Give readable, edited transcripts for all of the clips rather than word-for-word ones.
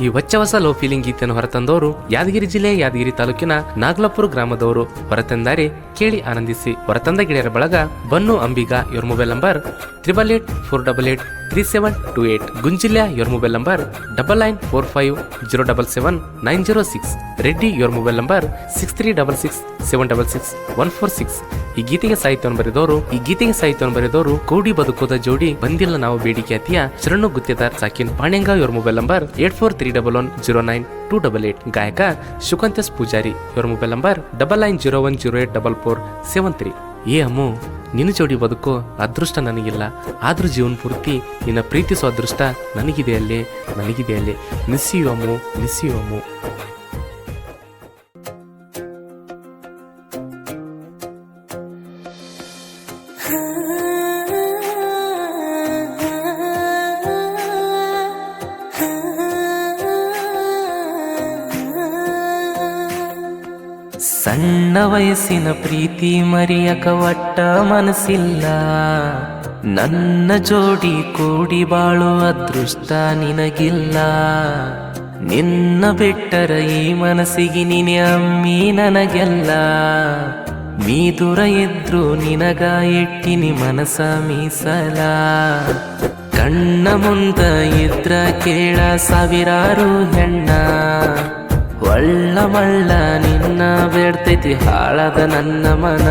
ಈ ಹೊಚ್ಚ low feeling ಗೀತೆಯನ್ನು ಹೊರತಂದವರು ಯಾದಗಿರಿ ಜಿಲ್ಲೆ ಯಾದಗಿರಿ ತಾಲೂಕಿನ ನಾಗಲಾಪುರ ಗ್ರಾಮದವರು. ಹೊರತಂದಾರೆ ಕೇಳಿ ಆನಂದಿಸಿ. ಹೊರತಂದ ಗೆಳೆಯರ ಬಳಗ ಬನ್ನು ಅಂಬಿಗ, ಇವ್ರ ಮೊಬೈಲ್ ನಂಬರ್ 8884883728. ಗುಂಜಿಲ್ಯ, ಇವ್ರ ಮೊಬೈಲ್ ನಂಬರ್ 9945077906. ರೆಡ್ಡಿ, ಇವ್ರ ಮೊಬೈಲ್ ನಂಬರ್ 6366766146. ಈ ಗೀತೆಗೆ ಸಾಹಿತ್ಯವನ್ನು ಬರೆದವರು ಕೋಡಿ ಬದುಕೋದ ಜೋಡಿ ಬಂದಿಲ್ಲ ನಾವು ಬೇಡಿಕೆ ಅತಿಯ ಶರಣು ಗುತ್ತೇದಾರ್ ಸಾಕಿನ್ ಪಾಣ್ಯಂಗ, ಇವ್ರ ಮೊಬೈಲ್ ನಂಬರ್ 8431109288. ಗಾಯಕ ಶುಕಂತಸ್ ಪೂಜಾರಿ, ಇವ್ರ ಮೊಬೈಲ್ ನಂಬರ್ 9901084473. ಏ ಅಮ್ಮು, ನಿನ್ನ ಜೋಡಿ ಬದುಕೋ ಅದೃಷ್ಟ ನನಗಿಲ್ಲ, ಆದ್ರೂ ಜೀವನ ಪೂರ್ತಿ ನಿನ್ನ ಪ್ರೀತಿಸೋ ಅದೃಷ್ಟ ನನಗಿದೆ ಅಲ್ಲೇ. ಮಿಸ್ ಯು ಅಮ್ಮು. ಸಣ್ಣ ವಯಸ್ಸಿನ ಪ್ರೀತಿ ಮರೆಯಕ ಒಟ್ಟ ಮನಸ್ಸಿಲ್ಲ, ನನ್ನ ಜೋಡಿ ಕೂಡಿ ಬಾಳು ಅದೃಷ್ಟ ನಿನಗಿಲ್ಲ. ನಿನ್ನ ಬಿಟ್ಟರ ಈ ಮನಸ್ಸಿಗೆ ನೀನೆ ಅಮ್ಮಿ ನನಗೆಲ್ಲ. ನೀ ದೂರ ಇದ್ರು ನಿನಗ ಎಟ್ಟಿನಿ ಮನಸ ಮೀಸಲ. ಕಣ್ಣ ಮುಂದ ಇದ್ರ ಕೇಳ ಸಾವಿರಾರು ಹೆಣ್ಣ, ಒಳ್ಳ ಮಳ್ಳ ನಿನ್ನ ಬೇಡ್ತೈತಿ ಹಾಳದ ನನ್ನ ಮನ.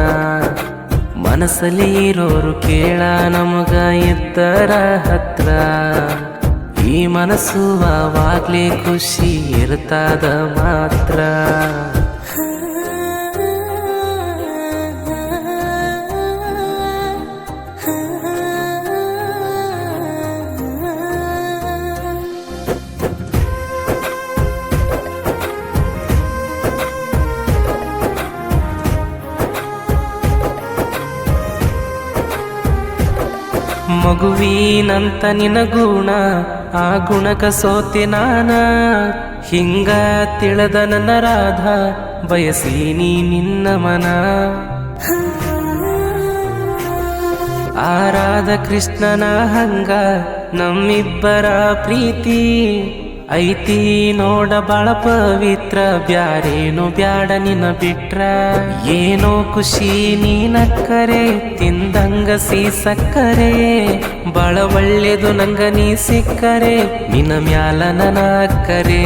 ಮನಸ್ಸಲ್ಲಿ ಇರೋರು ಕೇಳ ನಮಗ ಇದ್ದರ ಹತ್ರ, ಈ ಮನಸ್ಸು ಆವಾಗ್ಲೇ ಖುಷಿ ಇರ್ತದ ಮಾತ್ರ. ಮಗುವಿನಂತ ನಿನ ಗುಣ, ಆ ಗುಣಕ ಸೋತೆ ನಾನ. ಹಿಂಗ ತಿಳಿದ ನನ್ನ ರಾಧ ಬಯಸೀನಿ ನಿನ್ನ ಮನ. ಆ ರಾಧ ಕೃಷ್ಣನ ಹಂಗ ನಮ್ಮಿಬ್ಬರ ಪ್ರೀತಿ ಐತಿ ನೋಡ ಬಾಳ ಪವಿತ್ರ. ಬ್ಯಾರೇನು ಬ್ಯಾಡ ನಿನ್ನ ಬಿಟ್ರ, ಏನೋ ಖುಷಿ ನೀನಕ್ಕರೆ ತಿಂದಂಗ ಸಕ್ಕರೆ. ಬಾಳ ಒಳ್ಳೇದು ನಂಗ ನೀ ಸಿಕ್ಕರೆ, ನಿನ್ನ ಮ್ಯಾಲ ನನಕ್ಕರೆ.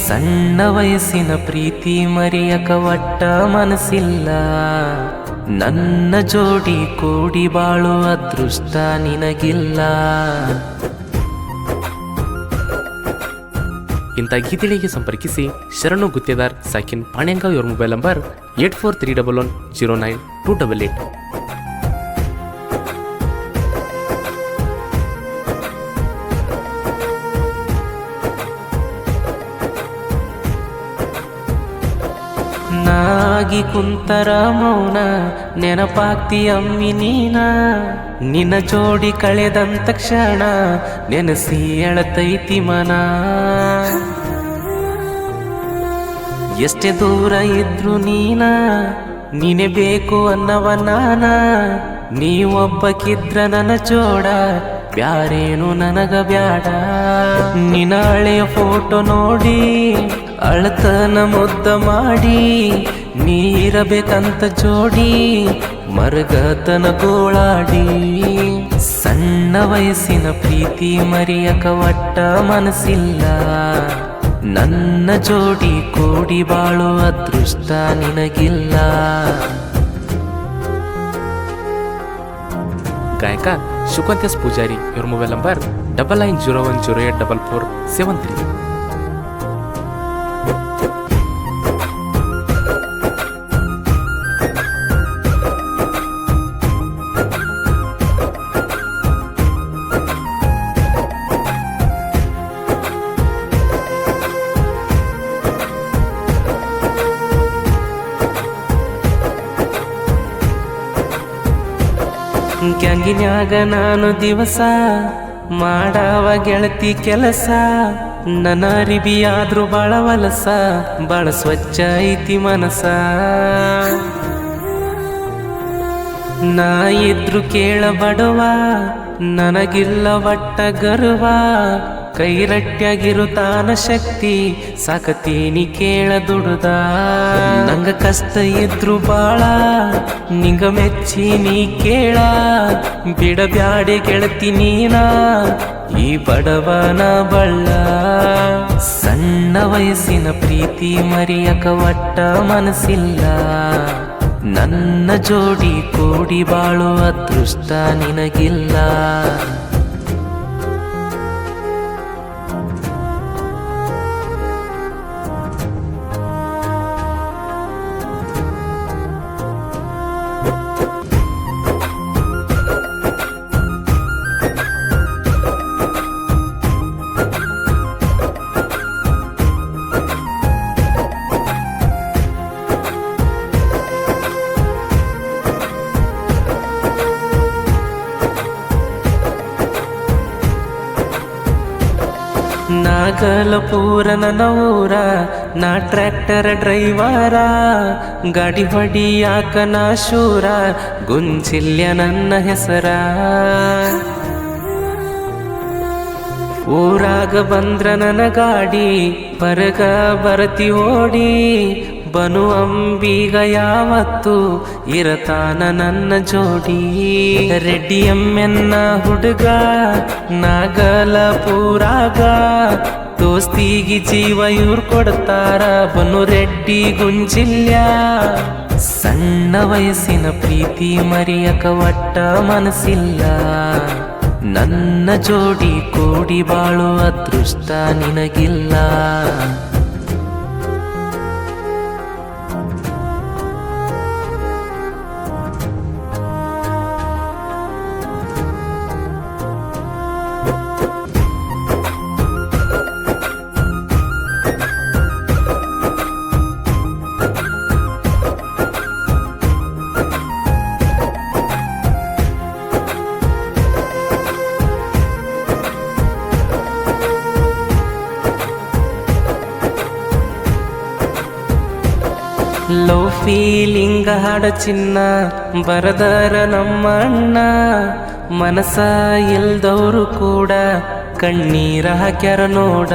ಸಣ್ಣ ವಯಸ್ಸಿನ ಪ್ರೀತಿ ಮರೆಯಕ ಒಟ್ಟ ಮನಸ್ಸಿಲ್ಲ, ನನ್ನ ಜೋಡಿ ಕೂಡಿ ಬಾಳು ಅದೃಷ್ಟ ನಿನಗಿಲ್ಲ. ಇಂಥ ಗೀತೆಗಳಿಗೆ ಸಂಪರ್ಕಿಸಿ ಶರಣು ಗುತ್ತೇದಾರ್ ಸಾಕಿನ್ ಪಾಣ್ಯಂಗ, ಇವ್ರ ಮೊಬೈಲ್ ನಂಬರ್ 8431109288. ನಾಗಿ ಕುಂತರ ಮೌನ ನೆನಪಾಗ್ತಿ ಅಮ್ಮಿ ನೀನ. ನಿನ್ನ ಜೋಡಿ ಕಳೆದಂತ ಕ್ಷಣ ನೆನಸಿ ಎಳತೈತಿ ಮನ. ಎಷ್ಟೇ ದೂರ ಇದ್ರು ನೀನೇ ಬೇಕು ಅನ್ನವ ನಾನ. ನೀವೊಬ್ಬಕ್ಕಿದ್ರ ನನ್ನ ಜೋಡ, ಬ್ಯಾರೇನು ನನಗ ಬ್ಯಾಡ. ನಿನ್ನ ಹಳೆಯ ಫೋಟೋ ನೋಡಿ ಅಳತನ ಮುದ್ದ ಮಾಡಿ, ನೀ ಇರಬೇಕಂತ ಜೋಡಿ ಮರಗತನ ಗೋಳಾಡಿ. ಸಣ್ಣ ವಯಸ್ಸಿನ ಪ್ರೀತಿ ಮರೆಯಕ ಒಟ್ಟ ಮನಸ್ಸಿಲ್ಲ, ನನ್ನ ಜೋಡಿ ಕೂಡಿ ಬಾಳು ಅದೃಷ್ಟ ನಿನಗಿಲ್ಲ. ಗಾಯಕ ಶುಕಂತಸ್ ಪೂಜಾರಿ, ಇವ್ರ ಮೊಬೈಲ್ ನಂಬರ್ 9901084473. ಗ್ಯಾಂಗಿನ್ಯಾಗ ನಾನು ದಿವಸ ಮಾಡವ ಗೆಳತಿ ಕೆಲಸ. ನನ್ನ ಅರಿಬಿಯಾದ್ರು ಬಾಳ ವಲಸ, ಬಾಳ ಸ್ವಚ್ಛ ಐತಿ ಮನಸ. ನಾ ಇದ್ರು ಕೇಳ ಬಡವ, ನನಗಿಲ್ಲ ಒಟ್ಟ ಗರ್ವ. ಕೈರಟ್ಯಾಗಿರುತ್ತಾನ ಶಕ್ತಿ ಸಾಕತೀನಿ ಕೇಳ ದುಡುದ ನಂಗ ಕಷ್ಟ ಇದ್ರು ಬಾಳ ನಿಂಗ ಮೆಚ್ಚಿ ನೀ ಕೇಳ ಬಿಡಬ್ಯಾಡೆ ಗೆಳತಿ ನೀನ ಈ ಬಡವನ ಬಳ್ಳ ಸಣ್ಣ ವಯಸ್ಸಿನ ಪ್ರೀತಿ ಮರಿಯಕ ಒಟ್ಟ ಮನಸ್ಸಿಲ್ಲ ನನ್ನ ಜೋಡಿ ಕೂಡಿ ಬಾಳುವ ಅದೃಷ್ಟ ನಿನಗಿಲ್ಲ ನಾಗಲಪುರ ನನ್ನ ಊರ ನಾ ಟ್ರ್ಯಾಕ್ಟರ್ ಡ್ರೈವರ ಗಾಡಿ ಹೊಡಿಯಾಕ ನಾ ಶೂರ ಗುಂಜಿಲ್ಯ ನನ್ನ ಹೆಸರ ಊರಾಗ ಬಂದ್ರ ನನ್ನ ಗಾಡಿ ಬರಗ ಬರತಿ ಓಡಿ ಬನು ಅಂಬಿಗ ಯಾವತ್ತು ಇರತಾನ ನನ್ನ ಜೋಡಿ ರೆಡ್ಡಿ ಎಮ್ಮೆನ್ನ ಹುಡುಗ ನಾಗಲಪುರಾಗ ದೋಸ್ತಿಗಿ ಜೀವ ಇವ್ರು ಕೊಡ್ತಾರ ಬನು ರೆಡ್ಡಿ ಗುಂಜಿಲ್ಯ ಸಣ್ಣ ವಯಸ್ಸಿನ ಪ್ರೀತಿ ಮರಿಯಕ ಒಟ್ಟ ಮನಸ್ಸಿಲ್ಲ ನನ್ನ ಜೋಡಿ ಕೂಡಿ ಬಾಳುವ ಅದೃಷ್ಟ ನಿನಗಿಲ್ಲ ಲವ್ ಫೀಲಿಂಗ ಹಾಡ ಚಿನ್ನ ಬರದರ ನಮ್ಮ ಅಣ್ಣ ಮನಸ ಇಲ್ದವರು ಕೂಡ ಕಣ್ಣೀರ ಹಾಕ್ಯಾರ ನೋಡ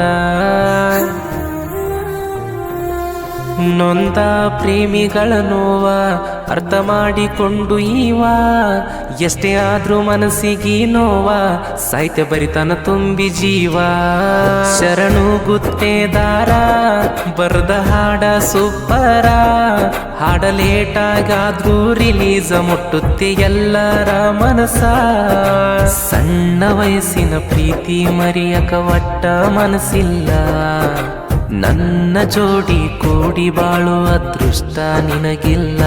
ನೊಂದ ಪ್ರೇಮಿಗಳ ನೋವ ಅರ್ಥ ಮಾಡಿಕೊಂಡು ಈವ ಎಷ್ಟೇ ಆದ್ರೂ ಮನಸ್ಸಿಗೆ ನೋವ ಸಾಹಿತ್ಯ ಬರಿತನ ತುಂಬಿ ಜೀವ ಶರಣು ಗುತ್ತೇದಾರ ಬರ್ದ ಹಾಡ ಸೂಪರ ಹಾಡ ಲೇಟಾಗಾದ್ರೂ ರಿಲೀಸ್ ಮುಟ್ಟುತ್ತೆ ಎಲ್ಲರ ಮನಸ ಸಣ್ಣ ವಯಸ್ಸಿನ ಪ್ರೀತಿ ಮರಿಯಕ ಒಟ್ಟ ಮನಸ್ಸಿಲ್ಲ ನನ್ನ ಜೋಡಿ ಕೂಡಿ ಬಾಳುವ ಅದೃಷ್ಟ ನಿನಗಿಲ್ಲ